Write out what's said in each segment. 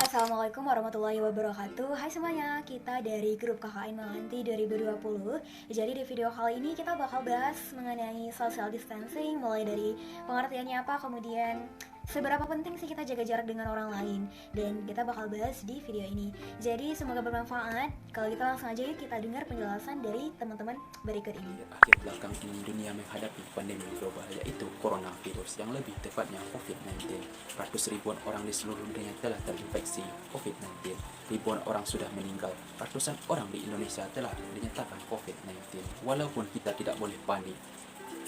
Assalamualaikum warahmatullahi wabarakatuh. Hai semuanya, kita dari grup KKN Menganti 2020. Jadi di video kali ini kita bakal bahas mengenai social distancing, mulai dari pengertiannya apa, kemudian seberapa penting sih kita jaga jarak dengan orang lain. Dan kita bakal bahas di video ini. Jadi semoga bermanfaat. Kalau gitu langsung aja yuk kita dengar penjelasan dari teman-teman berikut ini. Akhir belakang ini dunia menghadapi pandemi global, yaitu coronavirus, yang lebih tepatnya COVID-19. Ratus ribuan orang di seluruh dunia telah terinfeksi COVID-19. Ribuan orang sudah meninggal. Ratusan orang di Indonesia telah dinyatakan COVID-19. Walaupun kita tidak boleh panik,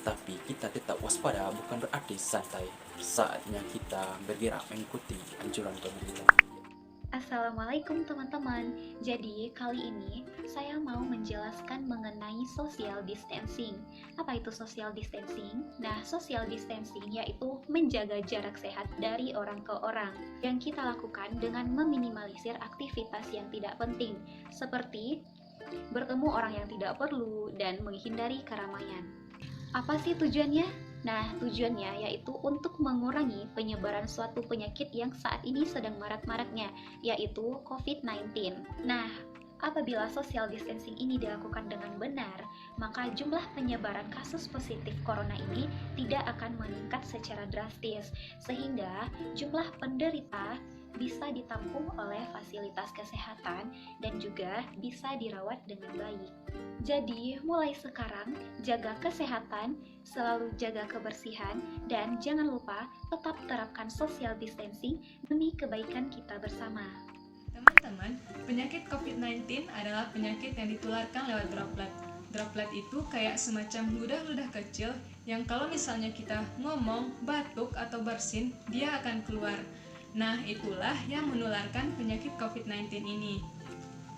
tapi kita tetap waspada, bukan berarti santai. Saatnya kita bergerak mengikuti anjuran pemerintah. Assalamualaikum teman-teman. Jadi kali ini saya mau menjelaskan mengenai social distancing. Apa itu social distancing? Nah, social distancing yaitu menjaga jarak sehat dari orang ke orang yang kita lakukan dengan meminimalisir aktivitas yang tidak penting seperti bertemu orang yang tidak perlu dan menghindari keramaian. Apa sih tujuannya? Nah, tujuannya yaitu untuk mengurangi penyebaran suatu penyakit yang saat ini sedang marak-maraknya, yaitu COVID-19. Nah, apabila social distancing ini dilakukan dengan benar, maka jumlah penyebaran kasus positif corona ini tidak akan meningkat secara drastis, sehingga jumlah penderita bisa ditampung oleh fasilitas kesehatan dan juga bisa dirawat dengan baik. Jadi, mulai sekarang jaga kesehatan, selalu jaga kebersihan, dan jangan lupa tetap terapkan social distancing demi kebaikan kita bersama. Teman-teman, penyakit COVID-19 adalah penyakit yang ditularkan lewat droplet. Droplet itu kayak semacam ludah-ludah kecil yang kalau misalnya kita ngomong, batuk, atau bersin, dia akan keluar. Nah, itulah yang menularkan penyakit COVID-19 ini.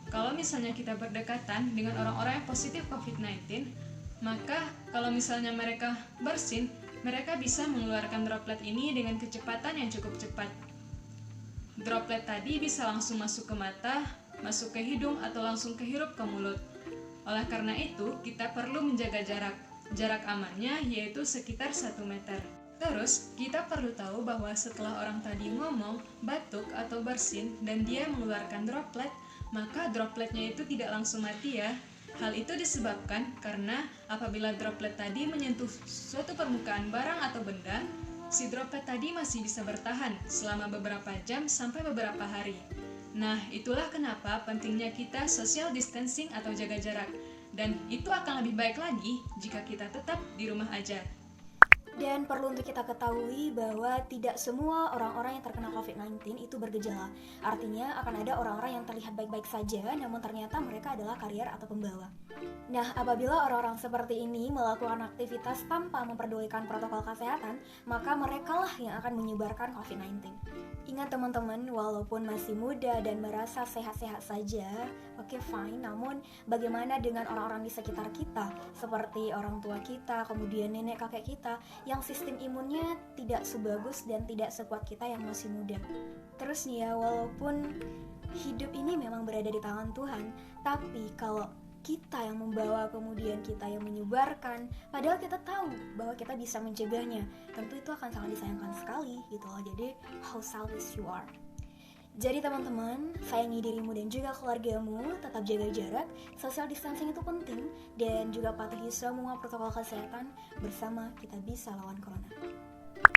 Kalau misalnya kita berdekatan dengan orang-orang yang positif COVID-19, maka kalau misalnya mereka bersin, mereka bisa mengeluarkan droplet ini dengan kecepatan yang cukup cepat. Droplet tadi bisa langsung masuk ke mata, masuk ke hidung, atau langsung kehirup ke mulut. Oleh karena itu, kita perlu menjaga jarak. Jarak amannya yaitu sekitar 1 meter. Terus, kita perlu tahu bahwa setelah orang tadi ngomong, batuk, atau bersin, dan dia mengeluarkan droplet, maka dropletnya itu tidak langsung mati ya. Hal itu disebabkan karena apabila droplet tadi menyentuh suatu permukaan barang atau benda, si droplet tadi masih bisa bertahan selama beberapa jam sampai beberapa hari. Nah, itulah kenapa pentingnya kita social distancing atau jaga jarak. Dan itu akan lebih baik lagi jika kita tetap di rumah aja. Dan perlu untuk kita ketahui bahwa tidak semua orang-orang yang terkena COVID-19 itu bergejala. Artinya akan ada orang-orang yang terlihat baik-baik saja, namun ternyata mereka adalah karier atau pembawa. Nah, apabila orang-orang seperti ini melakukan aktivitas tanpa memperdulikan protokol kesehatan, maka merekalah yang akan menyebarkan COVID-19. Ingat teman-teman, walaupun masih muda dan merasa sehat-sehat saja, oke fine, namun bagaimana dengan orang-orang di sekitar kita, seperti orang tua kita, kemudian nenek kakek kita, yang sistem imunnya tidak sebagus dan tidak sekuat kita yang masih muda. Terus nih ya, walaupun hidup ini memang berada di tangan Tuhan, tapi kalau kita yang membawa, kemudian kita yang menyebarkan, padahal kita tahu bahwa kita bisa mencegahnya, tentu itu akan sangat disayangkan sekali gitu loh. Jadi how selfish you are. Jadi teman-teman, sayangi dirimu dan juga keluargamu, tetap jaga jarak, social distancing itu penting, dan juga patuhi semua protokol kesehatan, bersama kita bisa lawan corona.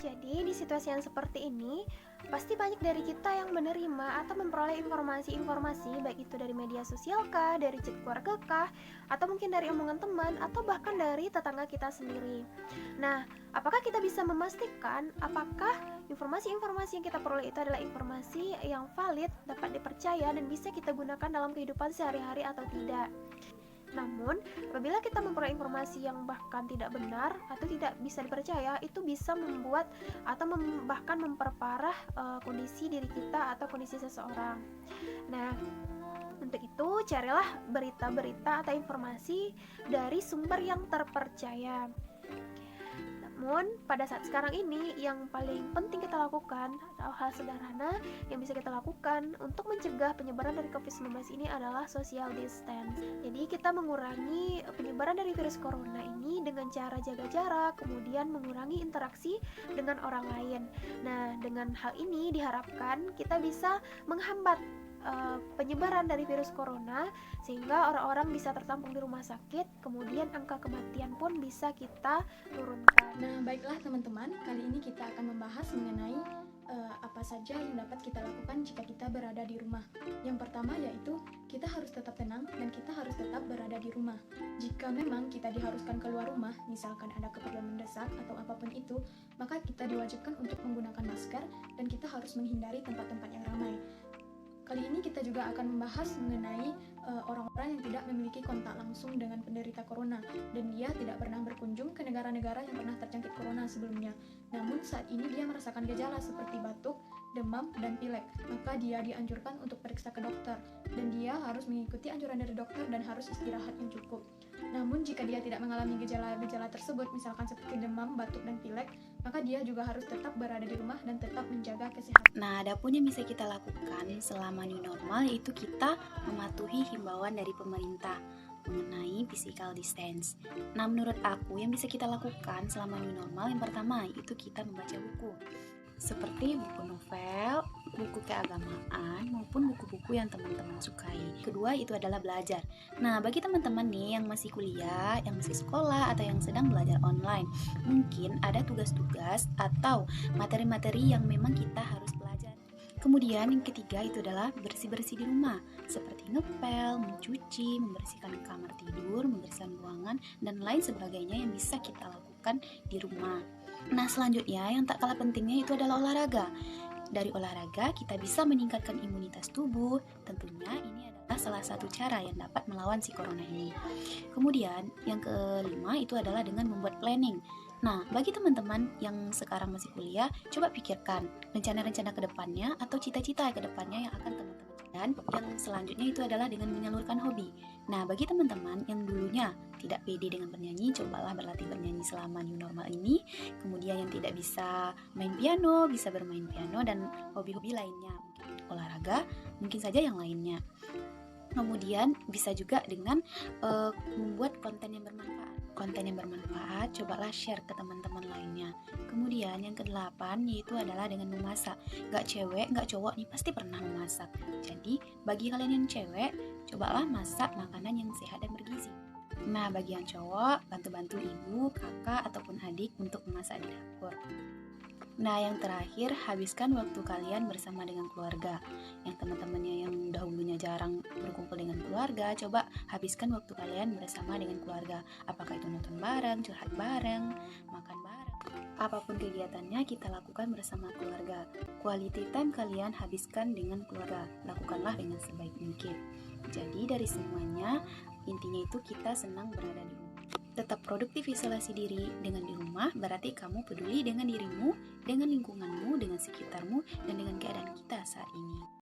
Jadi di situasi yang seperti ini, pasti banyak dari kita yang menerima atau memperoleh informasi-informasi, baik itu dari media sosial kah, dari chat keluarga kah, atau mungkin dari omongan teman, atau bahkan dari tetangga kita sendiri. Nah, apakah kita bisa memastikan apakah informasi-informasi yang kita peroleh itu adalah informasi yang valid, dapat dipercaya, dan bisa kita gunakan dalam kehidupan sehari-hari atau tidak? Namun, apabila kita memperoleh informasi yang bahkan tidak benar atau tidak bisa dipercaya, itu bisa membuat atau bahkan memperparah kondisi diri kita atau kondisi seseorang. Nah, untuk itu carilah berita-berita atau informasi dari sumber yang terpercaya. Namun pada saat sekarang ini yang paling penting kita lakukan, hal sederhana yang bisa kita lakukan untuk mencegah penyebaran dari COVID-19 ini adalah social distance. Jadi kita mengurangi penyebaran dari virus corona ini dengan cara jaga jarak, kemudian mengurangi interaksi dengan orang lain. Nah, dengan hal ini diharapkan kita bisa menghambat penyebaran dari virus corona sehingga orang-orang bisa tertampung di rumah sakit, kemudian angka kematian pun bisa kita turunkan. Nah, baiklah teman-teman, kali ini kita akan membahas mengenai apa saja yang dapat kita lakukan jika kita berada di rumah. Yang pertama yaitu kita harus tetap tenang dan kita harus tetap berada di rumah. Jika memang kita diharuskan keluar rumah, misalkan ada keperluan mendesak atau apapun itu, maka kita diwajibkan untuk menggunakan masker dan kita harus menghindari tempat-tempat yang ramai. Kali ini kita juga akan membahas mengenai orang-orang yang tidak memiliki kontak langsung dengan penderita corona dan dia tidak pernah berkunjung ke negara-negara yang pernah terjangkit corona sebelumnya. Namun saat ini dia merasakan gejala seperti batuk, demam, dan pilek. Maka dia dianjurkan untuk periksa ke dokter dan dia harus mengikuti anjuran dari dokter dan harus istirahat yang cukup. Namun jika dia tidak mengalami gejala-gejala tersebut, misalkan seperti demam, batuk, dan pilek, maka dia juga harus tetap berada di rumah dan tetap menjaga kesehatan. Nah, adapun yang bisa kita lakukan selama new normal yaitu kita mematuhi himbauan dari pemerintah mengenai physical distance. Nah, menurut aku yang bisa kita lakukan selama new normal yang pertama yaitu kita membaca buku. Seperti buku novel, buku keagamaan, maupun buku-buku yang teman-teman sukai. Kedua itu adalah belajar. Nah, bagi teman-teman nih yang masih kuliah, yang masih sekolah, atau yang sedang belajar online, mungkin ada tugas-tugas atau materi-materi yang memang kita harus belajar. Kemudian yang ketiga itu adalah bersih-bersih di rumah, seperti ngepel, mencuci, membersihkan kamar tidur, membersihkan ruangan, dan lain sebagainya yang bisa kita lakukan di rumah. Nah, selanjutnya yang tak kalah pentingnya itu adalah olahraga. Dari olahraga kita bisa meningkatkan imunitas tubuh. Tentunya ini adalah salah satu cara yang dapat melawan si corona ini. Kemudian yang kelima itu adalah dengan membuat planning. Nah, bagi teman-teman yang sekarang masih kuliah, coba pikirkan rencana-rencana ke depannya atau cita-cita ke depannya yang akan teman-teman. Dan yang selanjutnya itu adalah dengan menyalurkan hobi. Nah, bagi teman-teman yang dulunya tidak pede dengan bernyanyi, cobalah berlatih bernyanyi selama new normal ini. Kemudian yang tidak bisa main piano, bisa bermain piano dan hobi-hobi lainnya. Mungkin olahraga, mungkin saja yang lainnya. Kemudian bisa juga dengan membuat konten yang bermanfaat. Cobalah share ke teman-teman lainnya. Kemudian yang kedelapan yaitu adalah dengan memasak. Gak cewek, gak cowok nih pasti pernah memasak. Jadi bagi kalian yang cewek, cobalah masak makanan yang sehat dan bergizi. Nah, bagi yang cowok, bantu-bantu ibu, kakak, ataupun adik untuk memasak di dapur. Nah, yang terakhir, habiskan waktu kalian bersama dengan keluarga. Yang teman-temannya yang dahulunya jarang berkumpul dengan keluarga, coba habiskan waktu kalian bersama dengan keluarga. Apakah itu nonton bareng, curhat bareng, makan bareng. Apapun kegiatannya kita lakukan bersama keluarga. Quality time kalian habiskan dengan keluarga. Lakukanlah dengan sebaik mungkin. Jadi dari semuanya, intinya itu kita senang berada di rumah. Tetap produktif isolasi diri dengan di rumah, berarti kamu peduli dengan dirimu, dengan lingkunganmu, dengan sekitarmu, dan dengan keadaan kita saat ini.